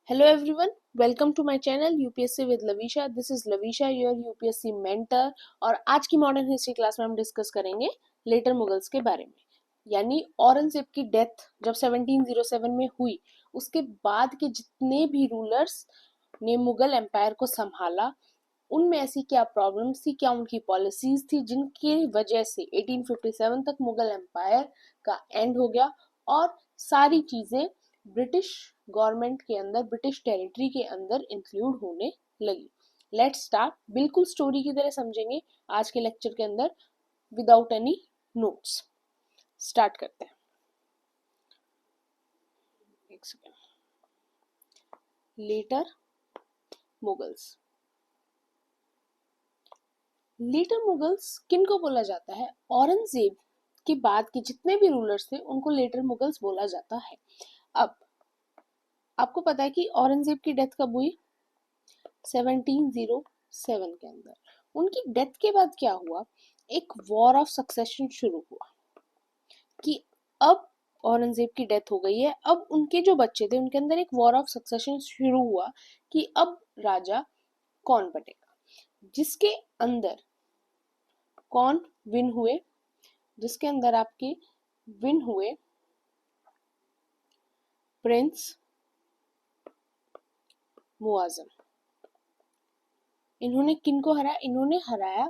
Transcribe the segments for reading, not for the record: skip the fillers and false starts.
Hello everyone, welcome to my channel UPSC with Lavisha. This is Lavisha, your UPSC mentor. और आज की modern history class में हम discuss करेंगे letter Mughals के बारे में, यानी औरंगजेब की डेथ जब 1707 में हुई, उसके बाद के जितने भी रूलर्स ने मुगल एम्पायर को संभाला, उनमें ऐसी क्या प्रॉब्लम्स थी, क्या उनकी पॉलिसीज थी जिनकी वजह से 1857 तक मुगल एम्पायर का एंड हो गया और सारी चीजें ब्रिटिश गवर्नमेंट के अंदर, ब्रिटिश टेरिटरी के अंदर इंक्लूड होने लगी। Let's start. बिल्कुल स्टोरी की तरह समझेंगे आज के लेक्चर के अंदर, विदाउट एनी नोट्स। स्टार्ट करते हैं। एक second. Later Mughals. Later Mughals किनको बोला जाता है? औरंगजेब के बाद के जितने भी रूलर्स थे उनको लेटर मुगल्स बोला जाता है। अब आपको पता है कि औरंगजेब की डेथ कब हुई? 1707 के अंदर। उनकी डेथ के बाद क्या हुआ? एक वॉर ऑफ सक्सेशन शुरू हुआ कि अब औरंगजेब की डेथ हो गई है, अब उनके जो बच्चे थे उनके अंदर एक वॉर ऑफ सक्सेशन शुरू हुआ कि अब राजा कौन बनेगा, जिसके अंदर कौन विन हुए? जिसके अंदर आपके विन हुए प्रिंस मुआजम। इन्होंने किनको हराया? इन्होंने हराया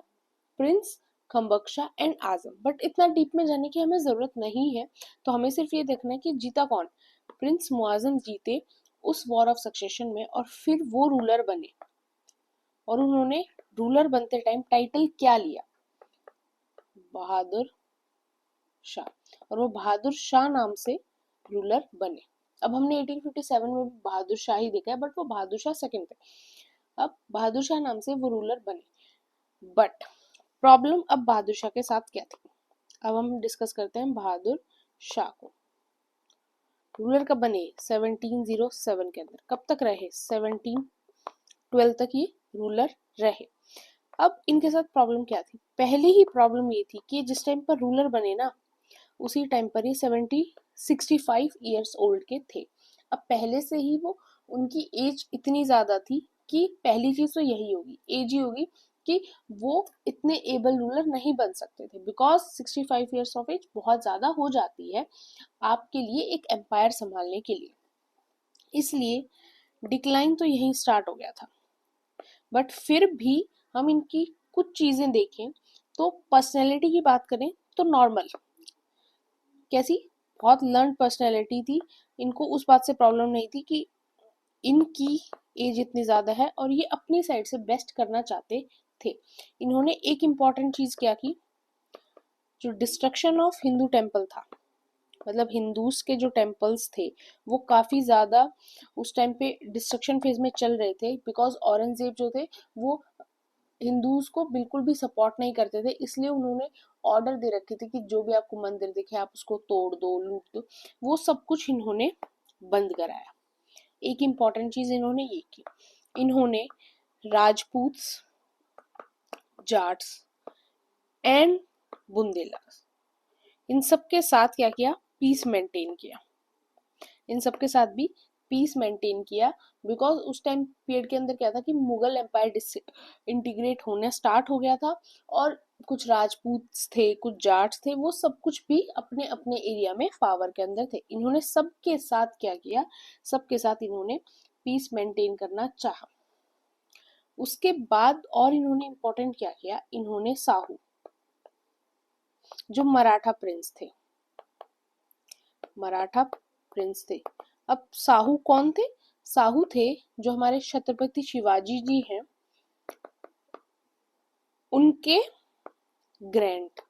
प्रिंस खम्बक्शा एंड आजम। बट इतना डीप में जाने की हमें जरूरत नहीं है, तो हमें सिर्फ ये देखना है कि जीता कौन। प्रिंस मुआजम जीते उस वॉर ऑफ सक्सेशन में और फिर वो रूलर बने, और उन्होंने रूलर बनते टाइम टाइटल क्या लिया? बहादुर शाह। और वो बहादुर शाह नाम से रूलर बने। अब हमने 1857 में भी बहादुर शाह ही देखा है, बट वो बहादुर शाह सेकंड थे। अब बहादुर शाह नाम से वो रूलर बने, बट प्रॉब्लम अब बहादुर शाह के साथ क्या थी? अब हम डिस्कस करते हैं बहादुर शाह को। रूलर कब बने? 1707 के अंदर। कब तक रहे? 1712 तक ये रूलर रहे। अब इनके साथ प्रॉब्लम क्या थी? पहले ही प्रॉब्लम ये थी कि जिस टाइम पर रूलर बने ना, उसी टाइम पर ये 65 ईयर्स ओल्ड के थे। अब पहले से ही वो, उनकी एज इतनी ज्यादा थी कि पहली चीज तो यही होगी, एज ही होगी कि वो इतने एबल रूलर नहीं बन सकते थे, बिकॉज 65 ईयर्स ऑफ एज बहुत ज्यादा हो जाती है आपके लिए एक एम्पायर संभालने के लिए। इसलिए डिक्लाइन तो यहीं स्टार्ट हो गया था। बट फिर भी हम इनकी कुछ चीजें देखें तो पर्सनैलिटी की बात करें तो नॉर्मल, कैसी, बहुत लर्न पर्सनैलिटी थी। इनको उस बात से प्रॉब्लम नहीं थी कि इनकी एज इतनी ज्यादा है और ये अपनी साइड से बेस्ट करना चाहते थे। इन्होंने एक इम्पॉर्टेंट चीज क्या की? जो डिस्ट्रक्शन ऑफ हिंदू टेम्पल था, मतलब हिंदूज के जो टेम्पल्स थे वो काफी ज्यादा उस टाइम पे डिस्ट्रक्शन फेज में चल रहे थे, बिकॉज औरंगजेब जो थे वो हिंदूज को बिल्कुल भी सपोर्ट नहीं करते थे। इसलिए उन्होंने ऑर्डर दे रखी थी कि जो भी आपको मंदिर दिखे आप उसको तोड़ दो, लूट दो। वो सब कुछ इन्होंने बंद कराया। एक इम्पॉर्टेंट चीज इन्होंने ये की, इन्होंने राजपूत्स, जाट्स एंड बुंदेलास, इन सब के साथ क्या किया? पीस मेंटेन किया। इन सब के साथ भी पीस मेंटेन किया, बिकॉज उस टाइम पीरियड के अंदर क्या था कि मुगल एम्पायर इंटीग्रेट होने स्टार्ट हो गया था, और कुछ राजपूत थे, कुछ जाट्स थे, वो सब कुछ भी अपने अपने एरिया में पावर के अंदर थे। इन्होंने सबके साथ क्या किया? सबके साथ इन्होंने पीस मेंटेन करना चाहा। उसके बाद और इन्होंने इम्पोर्टेंट क्या किया? इन्होंने साहू, जो मराठा प्रिंस थे, मराठा प्रिंस थे। अब साहू कौन थे? साहू थे जो हमारे छत्रपति शिवाजी जी हैं, उनके ग्रैंड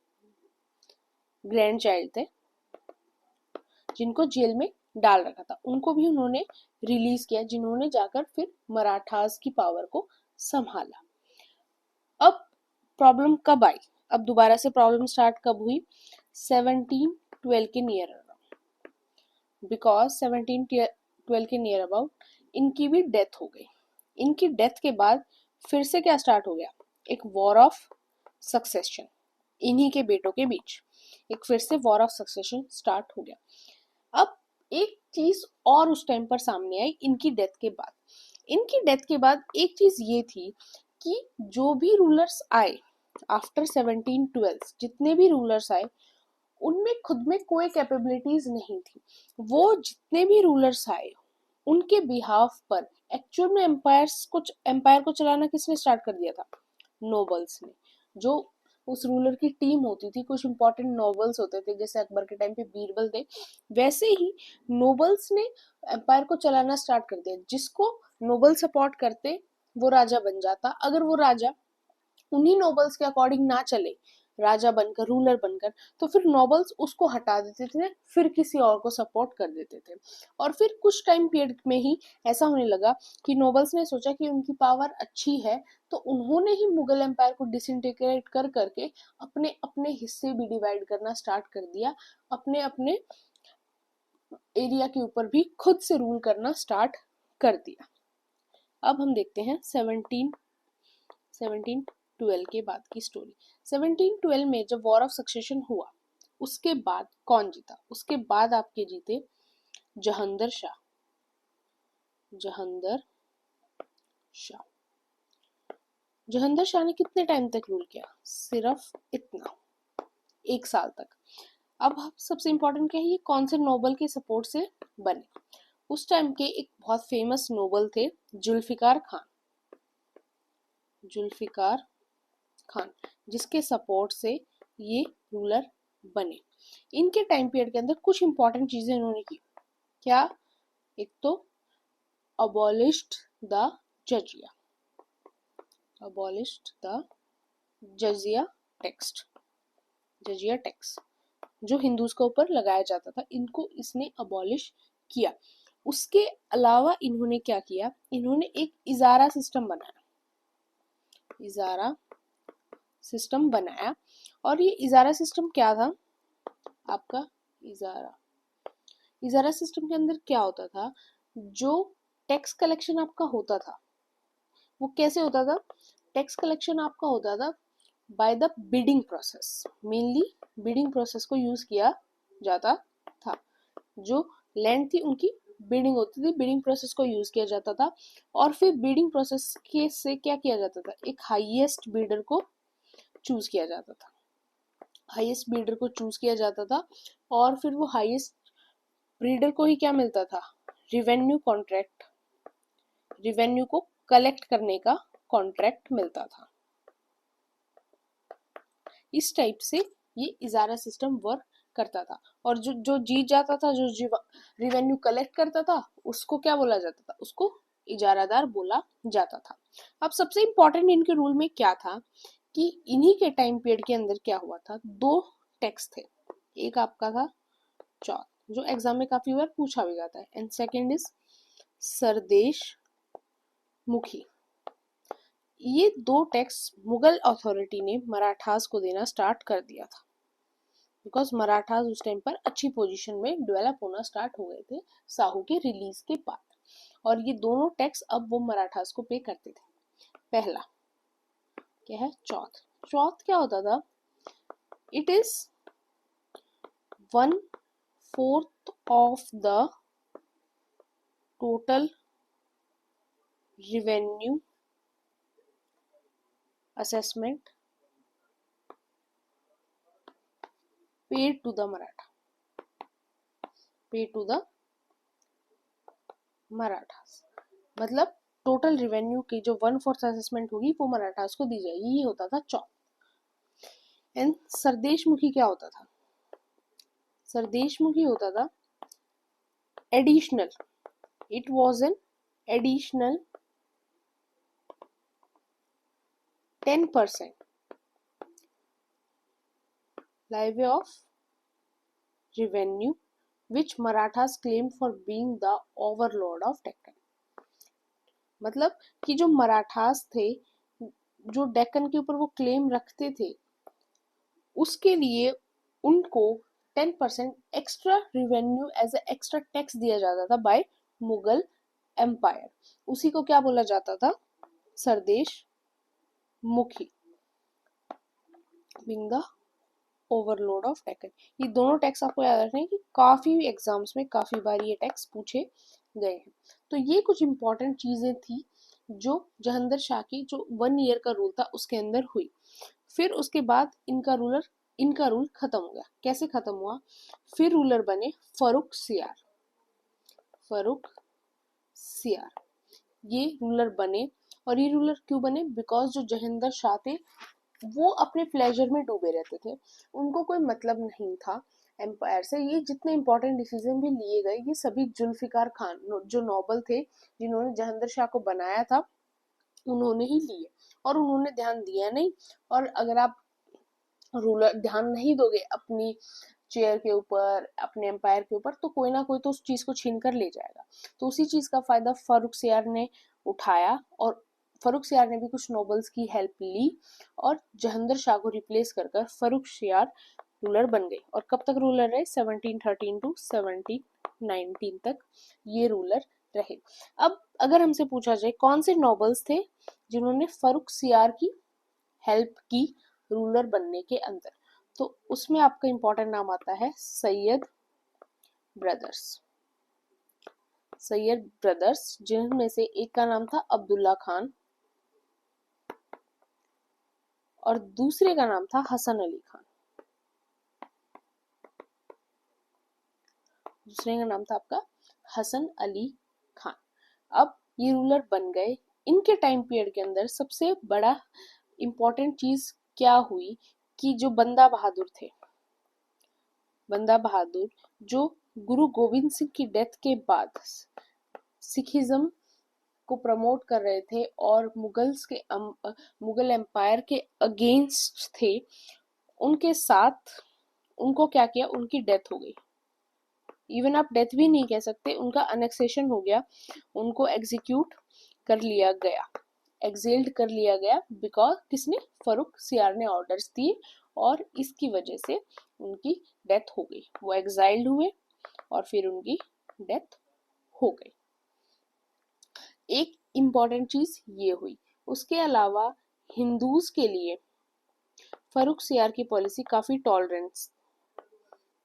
ग्रैंड चाइल्ड थे, जिनको जेल में डाल रखा था। उनको भी उन्होंने रिलीज किया, जिन्होंने जाकर फिर मराठास की पावर को संभाला। अब प्रॉब्लम कब आई? अब दोबारा से प्रॉब्लम स्टार्ट कब हुई? 1712 के नियर अराउंड, बिकॉज 1712 के नियर अबाउट इनकी भी डेथ हो गई। इनकी डेथ के बाद फिर से क्या स्टार्ट हो गया? एक वॉर ऑफ सक्सेशन। इन्हीं के बेटों के बीच एक फिर से वॉर ऑफ सक्सेशन स्टार्ट हो गया। अब एक चीज और उस टाइम पर सामने आई इनकी डेथ के बाद। इनकी डेथ के बाद एक चीज ये थी कि जो भी रूलर्स आए आफ्टर 1712, जितने भी रूलर्स आए उनमें खुद में कोई कैपेबिलिटीज नहीं थी। वो जितने भी रूलर्स आए उनके बिहाफ पर एक्चुअल में एम्पायर को चलाना किसने स्टार्ट कर दिया था? नोबल्स ने। जो उस रूलर की टीम होती थी, कुछ इंपॉर्टेंट नोबल्स होते थे, जैसे अकबर के टाइम पे बीरबल थे, वैसे ही नोबल्स ने एम्पायर को चलाना स्टार्ट कर दिया। जिसको नोबल सपोर्ट करते वो राजा बन जाता। अगर वो राजा उन्हीं नोबल्स के अकॉर्डिंग ना चले, राजा बनकर, रूलर बनकर, तो फिर नोबल्स उसको हटा देते थे, फिर किसी और को सपोर्ट कर देते थे। और फिर कुछ टाइम पीरियड में ही ऐसा होने लगा कि नोबल्स ने सोचा कि उनकी पावर अच्छी है, तो उन्होंने ही मुगल एम्पायर को डिसइंटीग्रेट कर करके अपने अपने हिस्से भी डिवाइड करना स्टार्ट कर दिया, अपने अपने एरिया के ऊपर भी खुद से रूल करना स्टार्ट कर दिया। अब हम देखते हैं 1712 के बाद की स्टोरी। 1712 में जब वॉर ऑफ सक्सेशन हुआ, उसके बाद कौन जीता? उसके बाद आपके जीते जहांगीर शाह। जहांगीर शाह। जहांगीर शाह ने कितने टाइम तक रूल किया? सिर्फ इतना, 1 साल तक। अब सबसे इम्पोर्टेंट क्या है, ये कौन से नोबल के सपोर्ट से बने? उस टाइम के एक बहुत फेमस नोबल थे जुल्फिकार खान। जुल्फिकार खान, जिसके सपोर्ट से ये रूलर बने। इनके टाइम पीरियड के अंदर कुछ इंपॉर्टेंट चीजें इन्होंने की। क्या? एक तो abolished the jizya. Abolished the jizya text. जजिया टैक्स जो हिंदूज के ऊपर लगाया जाता था, इनको इसने अबॉलिश किया। उसके अलावा इन्होंने क्या किया? इन्होंने एक इजारा सिस्टम बनाया। इजारा सिस्टम बनाया। और ये इजारा सिस्टम क्या था आपका? इजारा सिस्टम के अंदर क्या होता था? जो टैक्स कलेक्शन आपका होता था वो कैसे होता था? टैक्स कलेक्शन आपका होता था by the bidding process. Mainly bidding process को यूज किया जाता था। जो लैंड थी उनकी बिडिंग होती थी, बिडिंग प्रोसेस को यूज किया जाता था। और फिर बिडिंग प्रोसेस के से क्या किया जाता था? एक हाईएस्ट बिल्डर को चूज किया जाता था। हाईएस्ट बिल्डर को चूज किया जाता था और फिर वो हाईएस्ट बिल्डर को ही क्या मिलता था? Revenue contract. रिवेन्यू को कलेक्ट करने का कॉन्ट्रैक्ट मिलता था। इस टाइप से ये इजारा सिस्टम वर्क करता था। और जो जो जीत जाता था, जो रिवेन्यू कलेक्ट करता था, उसको क्या बोला जाता था? उसको इजारादार बोला जाता था। अब सबसे इंपॉर्टेंट इनके रूल में क्या था कि इन्हीं के टाइम पीरियड के अंदर क्या हुआ था? 2 टैक्स थे। एक आपका था चौथ, जो एग्जाम में काफी बार पूछा भी जाता है, एंड सेकेंड इज सरदेश मुखी। ये 2 टैक्स मुगल अथॉरिटी ने मराठास को देना स्टार्ट कर दिया था, बिकॉज मराठास उस टाइम पर अच्छी पोजीशन में डेवलप होना स्टार्ट हो गए थे साहू के रिलीज के बाद। और ये दोनों टैक्स अब वो मराठास को पे करते थे। पहला क्या है? चौथ। चौथ क्या होता था? It is 1/4 of the total revenue assessment paid to the Maratha, paid to the Marathas। मतलब टोटल रिवेन्यू की जो 1/4 असेसमेंट होगी वो मराठास को दी जाएगी। ये होता था चौथ। एंड सरदेशमुखी क्या होता था? सरदेशमुखी होता था additional. It was an additional 10% levy of revenue which Marathas claimed for being the overlord of Deccan। मतलब कि जो मराठास थे, जो डेक्कन के ऊपर वो क्लेम रखते थे, उसके लिए उनको 10% extra revenue as a extra tax दिया जाता था बाय मुगल एम्पायर। उसी को क्या बोला जाता था? सरदेश मुखी, being the overload of Deccan. ये दोनों टैक्स आपको याद रखना है कि काफ़ी एग्जाम्स में काफ़ी बार ये टैक्स पूछे गए हैं। तो ये कुछ इंपॉर्टेंट चीज़ें थी जो जहांगीर शाह की जो 1 ईयर का रूल था उसके अंदर हुई। फिर उसके बाद इनका रूल खत्म हो गया। कैसे खत्म हुआ? फिर रूलर बने फर्रुख सियार। फर्रुख सियार ये रूलर बने, और ये रूलर क्यों बने? बिकॉज जो जहांगीर शाह थे वो अपने प्लेजर में डूबे रहते थे, उनको कोई मतलब नहीं था एम्पायर से। ये जितने इंपॉर्टेंट डिसीजन भी लिए गए ये सभी जुल्फिकार खान जो नोबल थे जिन्होंने जहांगीर शाह को बनाया था उन्होंने ही लिए, और उन्होंने ध्यान दिया नहीं। और अगर आप रूलर ध्यान नहीं दोगे अपनी चेयर के ऊपर, अपने एम्पायर के ऊपर, तो कोई ना कोई तो उस चीज को छीन कर ले जाएगा। तो उसी चीज का फायदा फर्रुख सियार ने उठाया, और फर्रुख सियार ने भी कुछ नोबल्स की हेल्प ली और जहांगीर शाह को रिप्लेस कर कर फर्रुख सियार रूलर बन गए। और कब तक रूलर रहे? 1713 टू 1719 तक ये रूलर रहे। अब अगर हमसे पूछा जाए कौन से नोबल्स थे जिन्होंने फर्रुख सियार की हेल्प की रूलर बनने के अंदर, तो उसमें आपका इंपॉर्टेंट नाम आता है सैयद ब्रदर्स। सैयद ब्रदर्स जिनमें से एक का नाम था अब्दुल्ला खान और दूसरे का नाम था हसन अली खान। दूसरे का नाम था आपका हसन अली खान। अब ये रूलर बन गए। इनके टाइम पीरियड के अंदर सबसे बड़ा इंपॉर्टेंट चीज क्या हुई कि जो बंदा बहादुर थे, बंदा बहादुर जो गुरु गोविंद सिंह की डेथ के बाद सिखिज्म को प्रमोट कर रहे थे और मुगल एम्पायर के अगेंस्ट थे, उनके साथ उनको क्या किया? उनकी डेथ हो गई। इवन आप डेथ भी नहीं कह सकते, उनका अनेक्सेशन हो गया, उनको एग्जीक्यूट कर लिया गया, एक्सेल्ड कर लिया गया। बिकॉज किसने? फर्रुख सियार ने ऑर्डर्स दिए और इसकी वजह से उनकी डेथ हो गई। वो एक्साइल्ड हुए और फिर उनकी डेथ हो गई। एक इम्पॉर्टेंट चीज ये हुई। उसके अलावा हिंदूज के लिए फर्रुख सियार की पॉलिसी काफी टॉलरेंस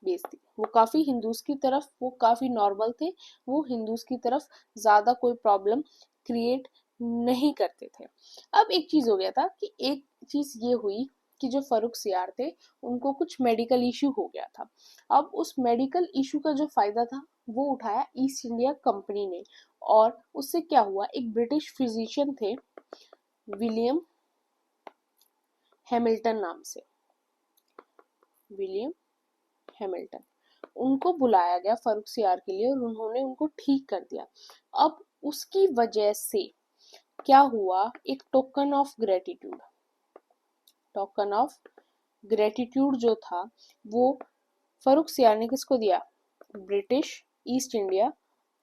बेस्ड थी। वो काफी हिंदूज की तरफ, वो काफी नॉर्मल थे, वो हिंदूज की तरफ ज्यादा कोई प्रॉब्लम क्रिएट नहीं करते थे। अब एक चीज हो गया था कि एक चीज ये हुई कि जो फर्रुख सियार थे उनको कुछ मेडिकल इशू हो गया था। अब उस मेडिकल इशू का जो फायदा था वो उठाया ईस्ट इंडिया कंपनी ने, और उससे क्या हुआ? एक ब्रिटिश फिजिशियन थे विलियम हैमिल्टन नाम से, विलियम हैमिल्टन, उनको बुलाया गया फर्रुख सियार के लिए और उन्होंने उनको ठीक कर दिया। अब उसकी वजह से क्या हुआ? एक token of gratitude, token of gratitude जो था वो फर्रुख सियार ने किसको दिया? ब्रिटिश ईस्ट इंडिया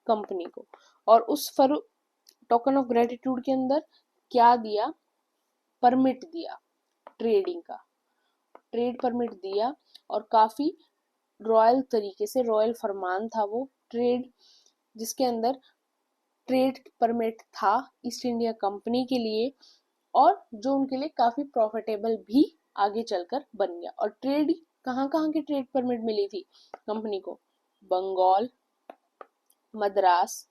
कंपनी को। और उस टोकन ऑफ ग्रेटिट्यूड के अंदर क्या दिया? परमिट दिया ट्रेडिंग का, ट्रेड परमिट दिया, और काफी रॉयल तरीके से, रॉयल फरमान था वो ट्रेड, जिसके अंदर ट्रेड परमिट था ईस्ट इंडिया कंपनी के लिए, और जो उनके लिए काफी प्रॉफिटेबल भी आगे चलकर बन गया। और ट्रेड कहाँ कहाँ की ट्रेड परमिट मिली थी कंपनी को? बंगाल, मद्रास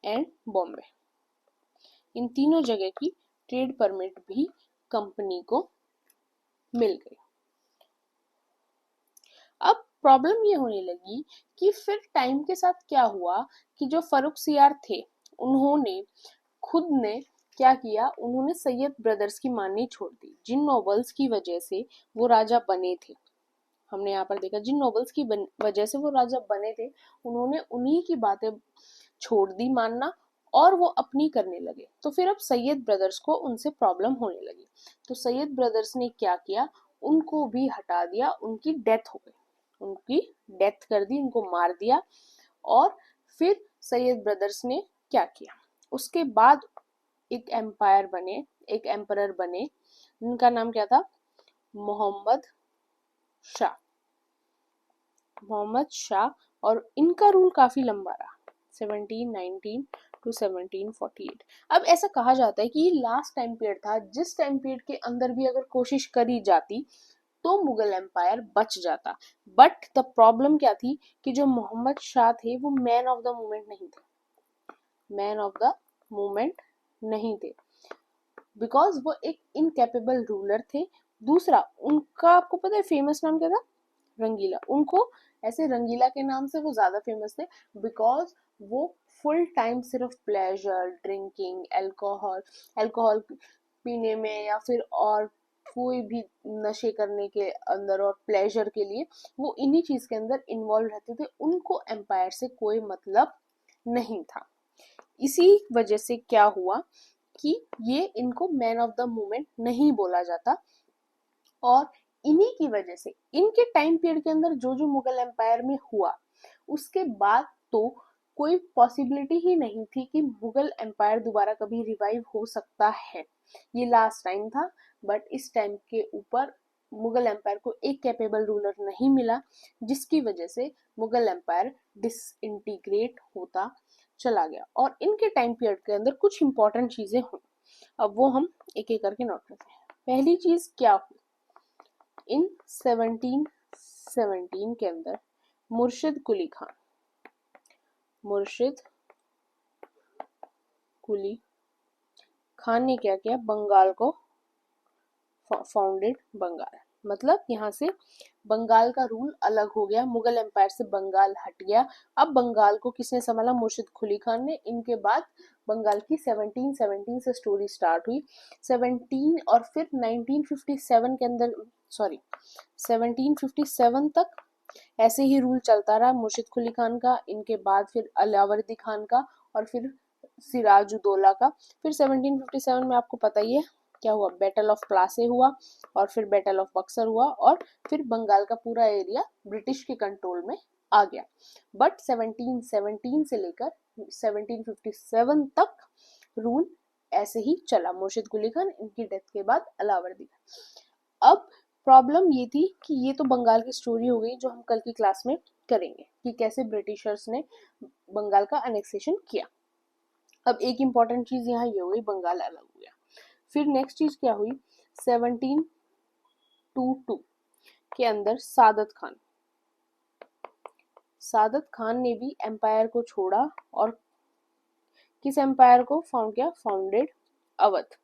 एंड बॉम्बे, इन तीनों जगह की ट्रेड परमिट भी कंपनी को मिल गई। अब प्रॉब्लम ये होने लगी कि फिर टाइम के साथ क्या हुआ कि जो फर्रुख सियार थे उन्होंने खुद ने क्या किया? उन्होंने सैयद ब्रदर्स की माननी छोड़ दी, जिन नॉवेल्स की वजह से वो राजा बने थे। हमने यहाँ पर देखा जिन नॉवेल्स की वजह से वो राजा बने थे उन्होंने उन्हीं की बातें छोड़ दी मानना और वो अपनी करने लगे। तो फिर अब सैयद ब्रदर्स को उनसे प्रॉब्लम होने लगी, तो सैयद ब्रदर्स ने क्या किया? उनको भी हटा दिया, उनकी डेथ हो गई, उनकी डेथ कर दी, उनको मार दिया। और फिर सैयद ब्रदर्स ने क्या किया? उसके बाद एक एम्पायर बने, एक एम्परर बने, जिनका नाम क्या था? मोहम्मद शाह। मोहम्मद शाह, और इनका रूल काफी लंबा रहा, 1719 टू 1748। अब ऐसा कहा जाता है कि ये लास्ट टाइम पीरियड था जिस टाइम पीरियड के अंदर भी अगर कोशिश करी जाती तो मुगल एम्पायर बच जाता। बट द प्रॉब्लम क्या थी कि जो मोहम्मद शाह थे वो मैन ऑफ द मूवमेंट नहीं थे, मैन ऑफ द मूवमेंट नहीं थे, बिकॉज वो एक इनकेपेबल रूलर थे। दूसरा, उनका आपको पता है फेमस नाम क्या था? रंगीला। उनको ऐसे रंगीला के नाम से वो ज्यादा फेमस थे बिकॉज वो फुल टाइम सिर्फ प्लेजर, ड्रिंकिंग, अल्कोहल अल्कोहल पीने में या फिर और कोई भी नशे करने के अंदर और प्लेजर के लिए वो इन्हीं चीज के अंदर इन्वॉल्व रहते थे। उनको एम्पायर से कोई मतलब नहीं था। इसी वजह से क्या हुआ कि ये इनको मैन ऑफ द मूवमेंट नहीं बोला जाता। और इन्हीं की वजह से इनके टाइम पीरियड के अंदर जो जो मुगल एम्पायर में हुआ उसके बाद तो कोई पॉसिबिलिटी ही नहीं थी कि मुगल एम्पायर दोबारा कभी रिवाइव हो सकता है। ये लास्ट टाइम था। बट इस टाइम के ऊपर मुगल एम्पायर को एक कैपेबल रूलर नहीं मिला, जिसकी वजह से मुगल एम्पायर डिसइंटीग्रेट होता चला गया। और इनके टाइम पीरियड के अंदर कुछ इंपॉर्टेंट चीजें हुई। अब वो हम एक एक करके नोट करते हैं। पहली चीज क्या हुई? इन 1717 के अंदर मुर्शिद कुली खान, मुर्शिद कुली खान ने क्या किया? बंगाल को फाउंडेड बंगाल, मतलब यहाँ से बंगाल का रूल अलग हो गया, मुगल एम्पायर से बंगाल हट गया। अब बंगाल को किसने संभाला? मुर्शिद कुली खान ने। इनके बाद बंगाल की 1717 से स्टोरी स्टार्ट हुई। 17 और फिर 1957 के अंदर, सॉरी 1757 तक ऐसे ही रूल चलता रहा मुर्शिद कुली खान का। इनके बाद फिर अलावर्दी खान का और फिर सिराजुद्दौला का। फिर 1757 में आपको पता ही है क्या हुआ? बैटल ऑफ प्लासी हुआ और फिर बैटल ऑफ बक्सर हुआ और फिर बंगाल का पूरा एरिया ब्रिटिश के कंट्रोल में आ गया। बट 1717 से लेकर 1757 तक रूल ऐसे ही चला, मुर्शिद कुली खान, इनकी डेथ के बाद अलावर्दी खान। अब प्रॉब्लम ये थी कि ये तो बंगाल की स्टोरी हो गई जो हम कल की क्लास में करेंगे कि कैसे ब्रिटिशर्स ने बंगाल का अनेक्सेशन किया। अब एक इम्पॉर्टेंट चीज यहाँ ये हो गई, बंगाल अलग हो गया। फिर नेक्स्ट चीज क्या हुई? 1722 के अंदर सादत खान ने भी एम्पायर को छोड़ा और किस एम्पायर को फाउंड किया? फाउंडेड अवध।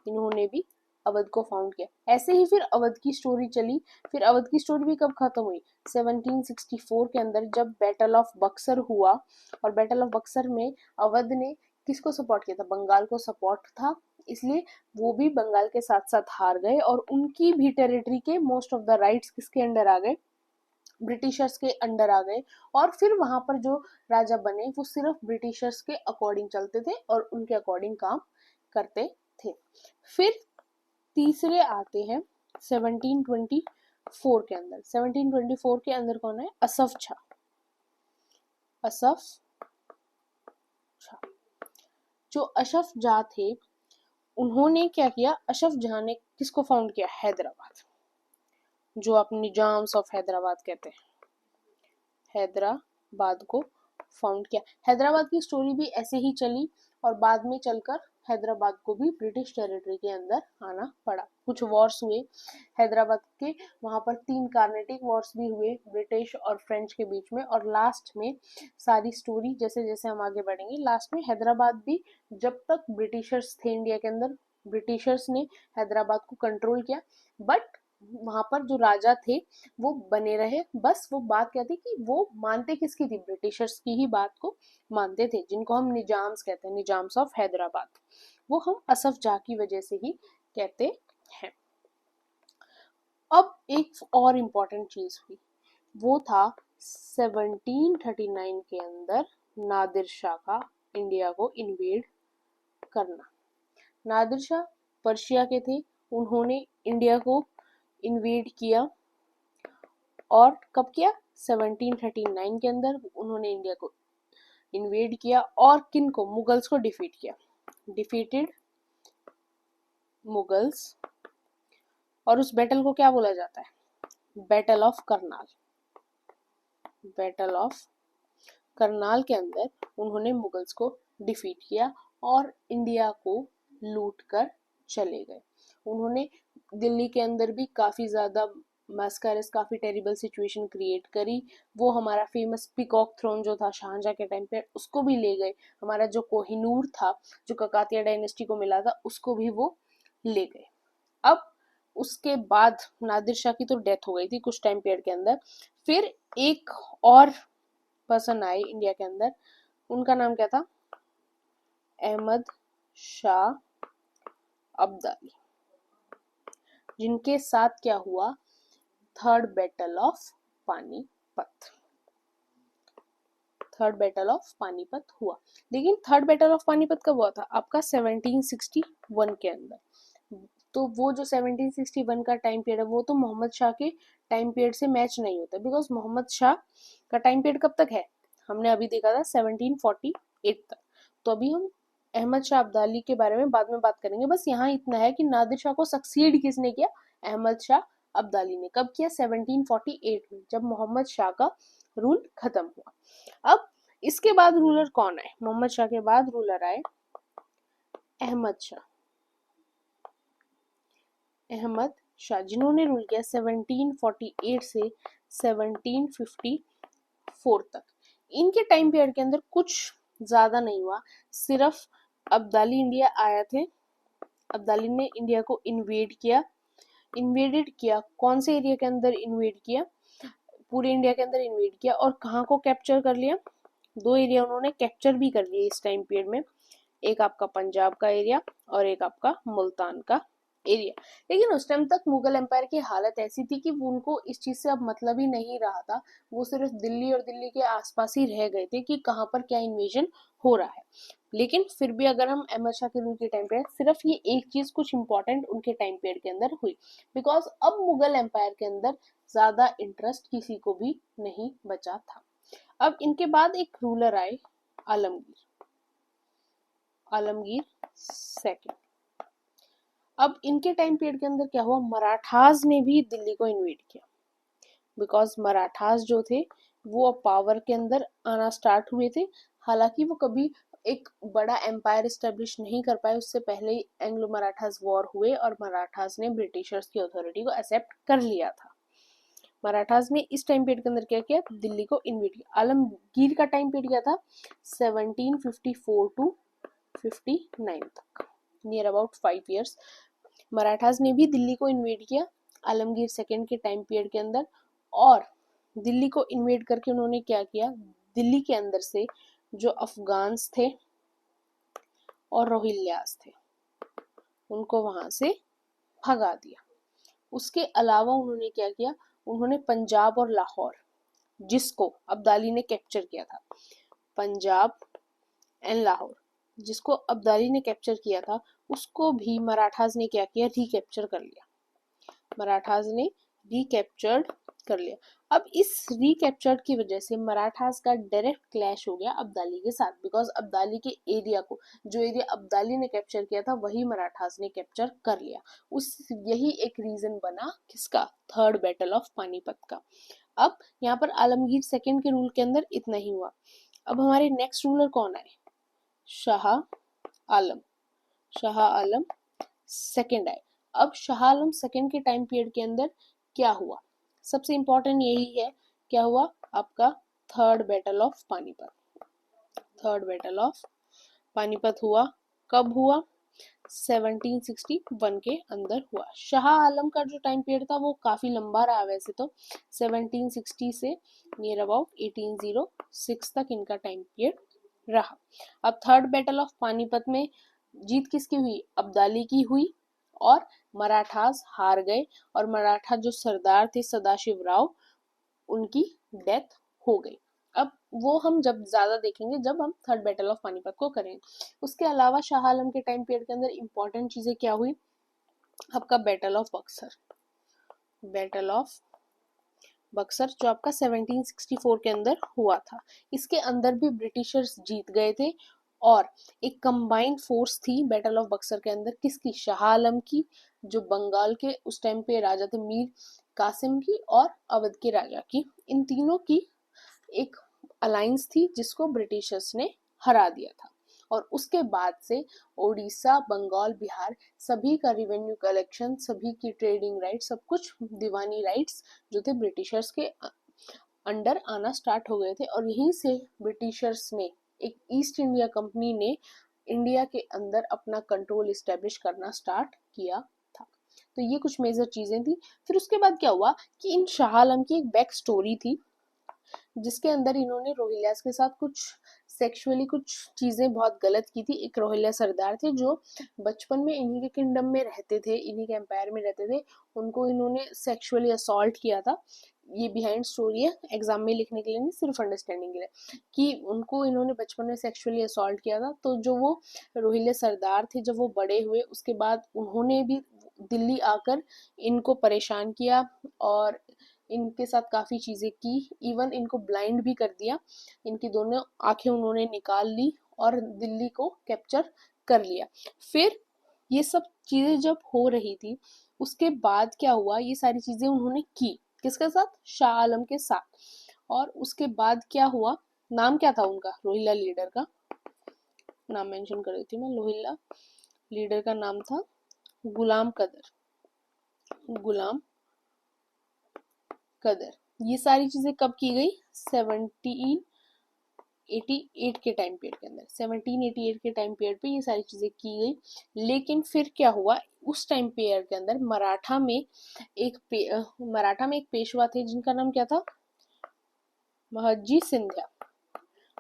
इन्होंने भी अवध को फाउंड किया। ऐसे ही फिर अवध की स्टोरी चली। फिर अवध की स्टोरी भी कब खत्म हुई? 1764 के अंदर जब बैटल ऑफ बक्सर हुआ। और बैटल ऑफ बक्सर में अवध ने किसको सपोर्ट किया था? बंगाल को सपोर्ट था, इसलिए वो भी बंगाल के साथ साथ हार गए और उनकी भी टेरिटरी के मोस्ट ऑफ द राइट्स किसके अंडर आ गए? ब्रिटिशर्स के अंडर आ गए। और फिर वहां पर जो राजा बने वो सिर्फ ब्रिटिशर्स के अकॉर्डिंग चलते थे और उनके अकॉर्डिंग काम करते थे। फिर तीसरे आते हैं 1724 के अंदर। 1724 के अंदर कौन है? असफ शाह। असफ शाह, जो अशफ जाह थे, उन्होंने क्या किया? अशफ जाह ने किसको फाउंड किया? हैदराबाद, जो आप निजाम्स ऑफ हैदराबाद कहते हैं, हैदराबाद को फाउंड किया। हैदराबाद की स्टोरी भी ऐसे ही चली और बाद में चलकर हैदराबाद को भी ब्रिटिश टेरिटरी के अंदर आना पड़ा। कुछ वॉर्स हुए हैदराबाद के, वहां पर 3 कार्नेटिक वॉर्स भी हुए ब्रिटिश और फ्रेंच के बीच में। और लास्ट में सारी स्टोरी जैसे जैसे हम आगे बढ़ेंगे, लास्ट में हैदराबाद भी, जब तक ब्रिटिशर्स थे इंडिया के अंदर, ब्रिटिशर्स ने हैदराबाद को कंट्रोल किया। बट वहां पर जो राजा थे वो बने रहे। बस वो बात क्या थी कि वो मानते किसकी थी? ब्रिटिशर्स की ही बात को मानते थे, जिनको हम निजाम्स कहते हैं, निजाम्स ऑफ हैदराबाद। वो हम असफ जाह की वजह से ही कहते हैं। अब एक और इम्पॉर्टेंट चीज हुई, वो था 1739 के अंदर नादिर शाह का इंडिया को इन्वेड करना। नादिर शाह पर्शिया के थे, उन्होंने इंडिया को इन्वेड किया। और कब किया? 1739 के अंदर उन्होंने इंडिया को इन्वेड किया और किन को? मुगल्स को डिफीट किया। Defeated Mughals. और उस बैटल को क्या बोला जाता है? Battle of Karnal. Battle of Karnal के अंदर उन्होंने मुगल्स को डिफीट किया और इंडिया को लूट कर चले गए। उन्होंने दिल्ली के अंदर भी काफ़ी ज़्यादा मैस्करस, काफ़ी टेरिबल सिचुएशन क्रिएट करी। वो हमारा फेमस पीकॉक थ्रोन जो था शाहजहाँ के टाइम पे, उसको भी ले गए। हमारा जो कोहिनूर था, जो ककातिया डायनेस्टी को मिला था, उसको भी वो ले गए। अब उसके बाद नादिर शाह की तो डेथ हो गई थी कुछ टाइम पीरियड के अंदर। फिर एक और पर्सन आए इंडिया के अंदर, उनका नाम क्या था? अहमद शाह अब्दाली, जिनके साथ क्या हुआ? Third battle of Panipat. Third battle of Panipat हुआ। लेकिन थर्ड बैटल ऑफ पानीपत कब हुआ था? आपका 1761 के अंदर। तो वो जो 1761 का टाइम पीरियड है, वो तो मोहम्मद शाह के टाइम पीरियड से मैच नहीं होता, बिकॉज मोहम्मद शाह का टाइम पीरियड कब तक है? हमने अभी देखा था 1748 तक। तो अभी हम अहमद शाह अब्दाली के बारे में बाद में बात करेंगे। बस यहाँ इतना है कि नादिर शाह को सक्सीड किसने किया? अहमद शाह अब्दाली ने। कब किया? 1748 में, जब मोहम्मद शाह का रूल खत्म हुआ। अब इसके बाद रूलर कौन आए? मोहम्मद शाह के बाद रूलर आए अहमद शाह। अहमद शाह, जिन्होंने रूल किया 1748 से 1754 तक। इनके टाइम पीरियड के अंदर कुछ ज्यादा नहीं हुआ, सिर्फ अब्दाली इंडिया आया थे। अब्दाली ने इंडिया को इन्वेड किया। इन्वेडेड किया, कौन से एरिया के अंदर इन्वेड किया? पूरे इंडिया के अंदर इन्वेड किया। और कहाँ को कैप्चर कर लिया? दो एरिया उन्होंने कैप्चर भी कर लिए इस टाइम पीरियड में। एक आपका पंजाब का एरिया और एक आपका मुल्तान का एरिया। लेकिन उस टाइम तक मुगल एम्पायर की हालत ऐसी थी कि उनको इस चीज से अब मतलब ही नहीं रहा था। वो सिर्फ दिल्ली और दिल्ली के आसपास ही रह गए थे कि कहाँ पर क्या इन्वेजन हो रहा है। लेकिन फिर भी अगर हम अहमद शाह के रूल के टाइम पे, सिर्फ ये एक चीज कुछ इंपॉर्टेंट उनके टाइम पीरियड के अंदर हुई, बिकॉज अब मुगल एम्पायर के अंदर ज्यादा इंटरेस्ट किसी को भी नहीं बचा था। अब इनके बाद एक रूलर आए आलमगीर। आलमगीर सेकंड। अब इनके टाइम पीरियड के अंदर क्या हुआ? मराठास ने भी दिल्ली को इन्वेड किया, बिकॉज मराठास जो थे वो अब पावर के अंदर आना स्टार्ट हुए थे। हालांकि वो कभी एक बड़ा एम्पायर स्टेब्लिश नहीं कर पाए, उससे पहले ही एंग्लो मराठास वॉर हुए और मराठास ने ब्रिटिशर्स की अथॉरिटी को एक्सेप्ट कर लिया था। मराठास ने इस टाइम पीरियड के अंदर क्या किया? दिल्ली को इन्वेड किया। आलमगीर का टाइम पीरियड क्या था? 1754 टू 59 तक, नियर अबाउट 5 इयर्स। मराठास ने भी दिल्ली को इन्वेड किया आलमगीर सेकंड के टाइम पीरियड के अंदर। और दिल्ली को इन्वेड करके उन्होंने क्या किया? दिल्ली के अंदर से जो अफगान्स थे और रोहिल्लास थे, उनको वहां से भगा दिया। उसके अलावा उन्होंने क्या किया? उन्होंने पंजाब और लाहौर, जिसको अब्दाली ने कैप्चर किया था, पंजाब एंड लाहौर जिसको अब्दाली ने कैप्चर किया था, उसको भी मराठास ने क्या किया? रिकैप्चर कर लिया। मराठास ने रिकैप्चर्ड कर लिया। अब इस रिकैप्चर्ड की वजह से मराठास का डायरेक्ट क्लैश हो गया अब्दाली के साथ, बिकॉज अब्दाली के एरिया को, जो एरिया अब्दाली ने कैप्चर किया था, वही मराठास ने कैप्चर कर लिया। यही एक रीजन बना किसका? थर्ड बैटल ऑफ पानीपत का। अब यहाँ पर आलमगीर सेकंड के रूल के अंदर इतना ही हुआ। अब हमारे नेक्स्ट रूलर कौन आए? शाह आलम। शाह आलम सेकंड आए। अब शाह आलम सेकंड के टाइम पीरियड के अंदर क्या हुआ? सबसे इंपॉर्टेंट यही है, क्या हुआ? आपका third battle of Panipat. Third battle of Panipat हुआ। कब हुआ? 1761 के अंदर हुआ। शाह आलम का जो टाइम पीरियड था वो काफी लंबा रहा वैसे तो, 1760 से नियर अबाउट 1806 तक इनका टाइम पीरियड रहा। अब थर्ड बैटल ऑफ पानीपत में जीत किसकी हुई? अब्दाली की हुई और मराठास हार गए। और मराठा जो सरदार थे सदाशिव राव, उनकी डेथ हो गई। अब वो हम जब ज्यादा देखेंगे जब हम थर्ड बैटल ऑफ पानीपत को करेंगे। उसके अलावा शाह आलम के टाइम पीरियड के अंदर इंपॉर्टेंट चीजें क्या हुई? आपका battle of Buxar. Battle of Buxar जो आपका 1764 के अंदर हुआ था, इसके अंदर भी ब्रिटिशर्स जीत गए थे। और एक कंबाइंड फोर्स थी बैटल ऑफ बक्सर के अंदर, किसकी? शाह आलम की, जो बंगाल के उस टाइम पे राजा थे, मीर कासिम की, और अवध के राजा की। इन तीनों की एक अलायंस थी जिसको ब्रिटिशर्स ने हरा दिया था। और उसके बाद से ओडिशा, बंगाल, बिहार सभी का रेवेन्यू कलेक्शन, सभी की ट्रेडिंग राइट्स, सब कुछ दीवानी राइट्स जो थे ब्रिटिशर्स के अंडर आना स्टार्ट हो गए थे। और यहीं से ब्रिटिशर्स ने, एक ईस्ट इंडिया कंपनी ने इंडिया के अंदर अपना कंट्रोल इस्टेब्लिश करना स्टार्ट किया था। तो ये कुछ मेजर चीजें थी। फिर उसके बाद क्या हुआ कि इन शाह आलम की एक बैक स्टोरी थी जिसके अंदर इन्होंने रोहिल्यास के साथ कुछ सेक्सुअली कुछ चीजें बहुत गलत की थी। एक रोहिल्या सरदार थे जो बचपन में इन्हीं के किंगडम में रहते थे, इन्हीं के एम्पायर में रहते थे, उनको इन्होंने सेक्सुअली असॉल्ट किया था। ये बिहाइंड स्टोरी है, एग्जाम में लिखने के लिए नहीं, सिर्फ अंडरस्टैंडिंग के लिए, कि उनको इन्होंने बचपन में सेक्सुअली असॉल्ट किया था। तो जो वो रोहिल्ला सरदार थे, जब वो बड़े हुए उसके बाद उन्होंने भी दिल्ली आकर इनको परेशान किया और इनके साथ काफ़ी चीज़ें की, इवन इनको ब्लाइंड भी कर दिया। इनकी दोनों आंखें उन्होंने निकाल ली और दिल्ली को कैप्चर कर लिया। फिर ये सब चीज़ें जब हो रही थी उसके बाद क्या हुआ, ये सारी चीज़ें उन्होंने की किसके साथ, शाह आलम के साथ। और उसके बाद क्या हुआ, नाम क्या था उनका, रोहिल्ला लीडर का नाम मेंशन कर रही थी मैं, लोहिल्ला लीडर का नाम था गुलाम कदर, गुलाम कदर। ये सारी चीजें कब की गई, 1788 के टाइम पीरियड के अंदर, 1788 के टाइम पीरियड पे ये सारी चीजें की गई। लेकिन फिर क्या हुआ, उस टाइम पीरियड के अंदर मराठा में एक पेशवा थे जिनका नाम क्या था, महजी सिंधिया।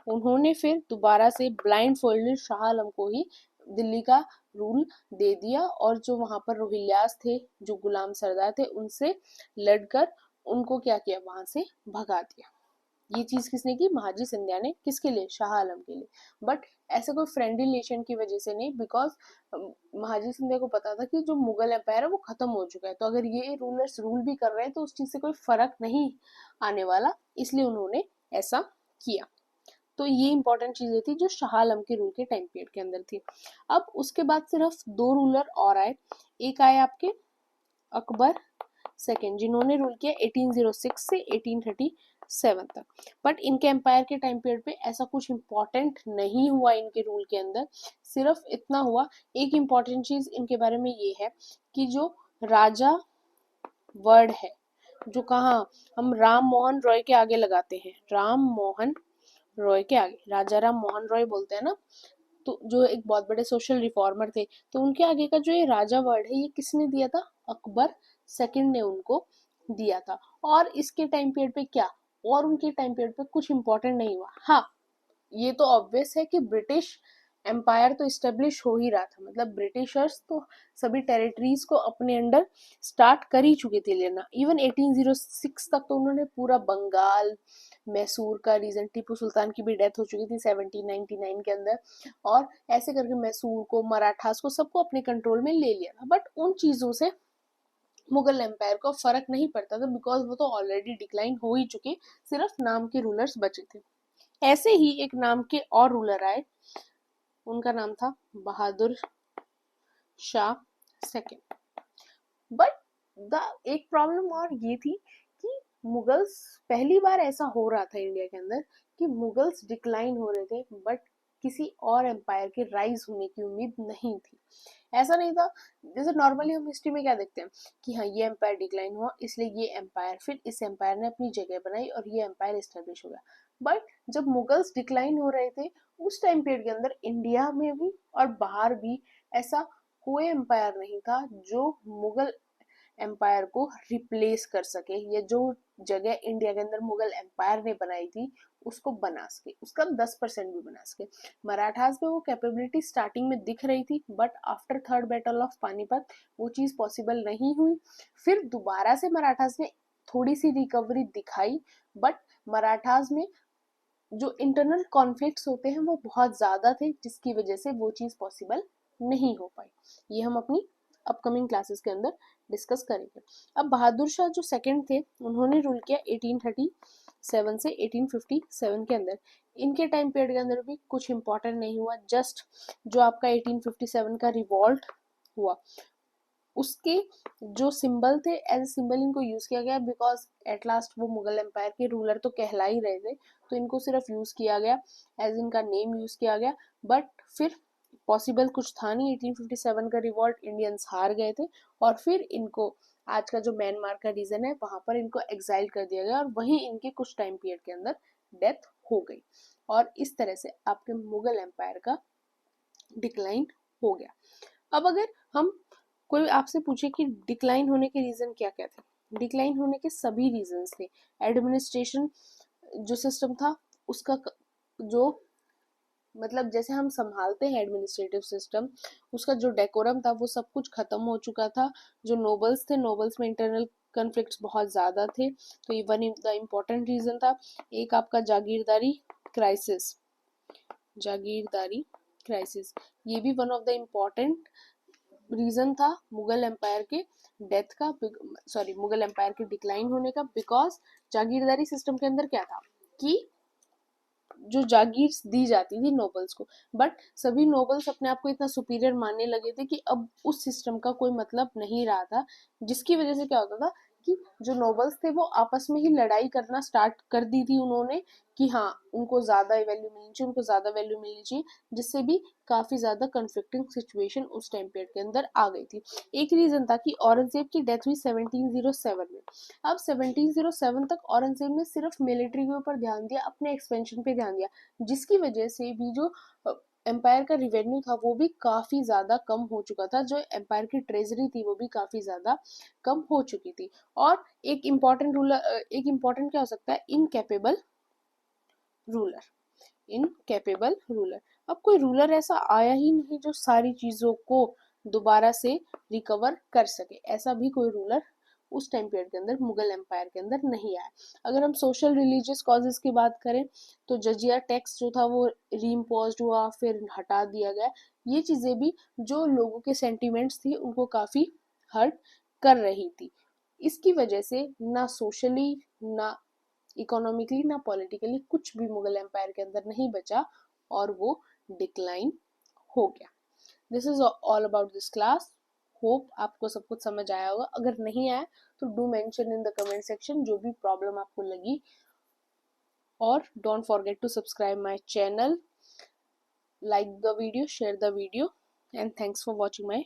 उन्होंने फिर दोबारा से ब्लाइंड फोल्डेड शाह आलम को ही दिल्ली का रूल दे दिया और जो वहां पर रोहिल्यास थे, जो गुलाम सरदार थे, उनसे लड़कर उनको क्या किया, वहां से भगा दिया। ये चीज किसने की, महाजी सिंधिया ने। किसके लिए, शाह आलम के लिए। बट ऐसे कोई फ्रेंड रिलेशन की वजह से नहीं, बिकॉज महाजी सिंधिया को पता था कि जो मुगल एम्पायर है वो खत्म हो चुका है, तो अगर ये रूलर्स रूल भी कर रहे हैं तो उस चीज से कोई फर्क नहीं आने वाला, इसलिए उन्होंने ऐसा किया। तो ये इंपॉर्टेंट चीजें थी जो शाह आलम के रूल के टाइम पीरियड के अंदर थी। अब उसके बाद सिर्फ दो रूलर और आए। एक आए आपके अकबर सेकेंड, जिन्होंने रूल किया 1806 से 1837 तक। बट इनके एम्पायर के टाइम पीरियड पे ऐसा कुछ इम्पोर्टेंट नहीं हुआ इनके रूल के अंदर। सिर्फ इतना हुआ, एक इम्पोर्टेंट चीज इनके बारे में ये है कि जो राजा वर्ड है, जो कहाँ हम राम मोहन रॉय के आगे लगाते हैं, राम मोहन रॉय के आगे, राजा राम मोहन रॉय बोलते हैं ना, तो जो एक बहुत बड़े सोशल रिफॉर्मर थे, तो उनके आगे का जो ये राजा वर्ड है ये किसने दिया था, अकबर सेकंड ने उनको दिया था। और इसके टाइम पीरियड पे क्या, और उनके टाइम पीरियड पे कुछ इंपॉर्टेंट नहीं हुआ। हाँ, ये तो ऑब्वियस है कि ब्रिटिश एम्पायर तो इस्टेब्लिश हो ही रहा था, मतलब ब्रिटिशर्स तो सभी टेरिटरीज को अपने अंडर स्टार्ट कर ही चुके थे लेना। इवन 1806 तक तो उन्होंने पूरा बंगाल, मैसूर का रीजन, टीपू सुल्तान की भी डेथ हो चुकी थी 1799 के अंदर, और ऐसे करके मैसूर को, मराठास को, सबको अपने कंट्रोल में ले लिया था। बट उन चीजों से मुगल एम्पायर को फर्क नहीं पड़ता था, बिकॉज वो तो ऑलरेडी डिक्लाइन हो ही चुके, सिर्फ नाम के रूलर्स बचे थे। ऐसे ही एक नाम के और रूलर आए, उनका नाम था बहादुर शाह सेकेंड। बट एक प्रॉब्लम और ये थी कि मुगल्स, पहली बार ऐसा हो रहा था इंडिया के अंदर कि मुगल्स डिक्लाइन हो रहे थे, बट किसी और एम्पायर के राइज होने की उम्मीद नहीं थी। ऐसा नहीं था, जैसे नॉर्मली हम हिस्ट्री में क्या देखते हैं कि हाँ ये एम्पायर डिक्लाइन हुआ इसलिए ये एम्पायर, फिर इस एम्पायर ने अपनी जगह बनाई और ये एम्पायर एस्टेब्लिश हो गया। बट जब मुगल्स डिक्लाइन हो रहे थे उस टाइम पीरियड के अंदर इंडिया में भी और बाहर भी ऐसा कोई एम्पायर नहीं था जो मुगल एम्पायर को रिप्लेस कर सके, या जो जगह इंडिया के अंदर मुगल एम्पायर ने बनाई थी उसको बना सके, उसका 10% भी बना सके। मराठास में वो कैपेबिलिटी स्टार्टिंग में दिख रही थी, but after third battle of Panipat वो चीज पॉसिबल नहीं हुई। फिर दोबारा से मराठास ने थोड़ी सी रिकवरी दिखाई, बट मराठास में जो इंटरनल कॉन्फ्लिक्ट्स होते हैं वो बहुत ज्यादा थे, जिसकी वजह से वो चीज पॉसिबल नहीं हो पाई। ये हम अपनी अपकमिंग क्लासेस के अंदर डिस्कस करेंगे। अब बहादुर शाह जो सेकंड थे, उन्होंने रूल किया 1837 से 1857 के अंदर। इनके टाइम पीरियड के अंदर भी कुछ इंपॉर्टेंट नहीं हुआ, जस्ट जो आपका 1857 का रिवॉल्ट हुआ उसके जो सिंबल थे एज ए सिंबल इनको यूज किया गया, बिकॉज एट लास्ट वो मुगल एम्पायर के रूलर तो कहला ही रहे थे, तो इनको सिर्फ यूज किया गया, एज इनका नेम यूज किया गया। बट फिर पॉसिबल कुछ था नहीं, 1857 का रिवॉल्ट इंडियंस हार गए थे, और फिर इनको आज का जो म्यांमार का रीजन है वहां पर इनको एग्जाइल कर दिया गया, और वहीं इनके कुछ टाइम पीरियड के अंदर डेथ हो गई, और इस तरह से आपके मुगल एम्पायर का डिक्लाइन हो गया। अब अगर हम कोई आपसे पूछे कि डिक्लाइन होने के रीजन क्या क्या थे, डिक्लाइन होने के सभी रीजंस थे। एडमिनिस्ट्रेशन जो सिस्टम था उसका जो मतलब जैसे हम संभालते हैं एडमिनिस्ट्रेटिव सिस्टम, उसका जो डेकोरम था वो सब कुछ खत्म हो चुका था। जो नोबल्स थे, नोबल्स में इंटरनल कन्फ्लिक्ट्स बहुत ज़्यादा थे, तो ये वन द इम्पोर्टेंट रीज़न था। एक आपका जागीरदारी क्राइसिस, जागीरदारी क्राइसिस ये भी one of the important reason था मुगल एम्पायर के डेथ का, सॉरी मुगल एम्पायर के डिक्लाइन होने का, बिकॉज जागीरदारी सिस्टम के अंदर क्या था कि जो जागीर दी जाती थी नोबल्स को, बट सभी नोबल्स अपने आप को इतना सुपीरियर मानने लगे थे कि अब उस सिस्टम का कोई मतलब नहीं रहा था, जिसकी वजह से क्या होता था कि जो नोबल्स थे वो आपस में ही लड़ाई करना स्टार्ट कर दी थी उन्होंने, कि हाँ उनको ज्यादा वैल्यू मिलनी चाहिए, उनको ज्यादा वैल्यू मिलनी चाहिए, जिससे भी काफी ज्यादा कन्फ्लिक्टिंग सिचुएशन उस टाइम पीरियड के अंदर आ गई थी। एक रीजन था कि औरंगजेब की डेथ हुई 1707 में। अब 1707 तक औरंगजेब ने सिर्फ मिलिट्री के ऊपर ध्यान दिया, अपने एक्सपेंशन पे ध्यान दिया, जिसकी वजह से भी जो एम्पायर का रिवेन्यू था वो भी काफी ज्यादा कम हो चुका था, जो एम्पायर की ट्रेजरी थी वो भी काफी ज्यादा कम हो चुकी थी। और एक इम्पोर्टेंट क्या हो सकता है, इनकैपेबल रूलर, इनकैपेबल रूलर। अब कोई रूलर ऐसा आया ही नहीं जो सारी चीजों को दोबारा से रिकवर कर सके, ऐसा भी कोई रूलर उस टाइम पीरियड के अंदर मुगल एम्पायर के अंदर नहीं आया। अगर हम सोशल रिलीजियस कॉजेज की बात करें तो जजिया टैक्स जो था वो रीइम्पोज्ड हुआ, फिर हटा दिया गया। ये चीजें भी जो लोगों के सेंटिमेंट्स थी उनको काफी हर्ट कर रही थी। इसकी वजह से ना सोशली, ना इकोनॉमिकली, ना पॉलिटिकली कुछ भी मुगल एम्पायर के अंदर नहीं बचा, और वो डिक्लाइन हो गया। This is all about this class. Hope आपको सब कुछ समझ आया होगा। अगर नहीं आया तो do mention in the comment section जो भी प्रॉब्लम आपको लगी, और don't forget to subscribe my channel, like the video, share the video, and thanks for watching my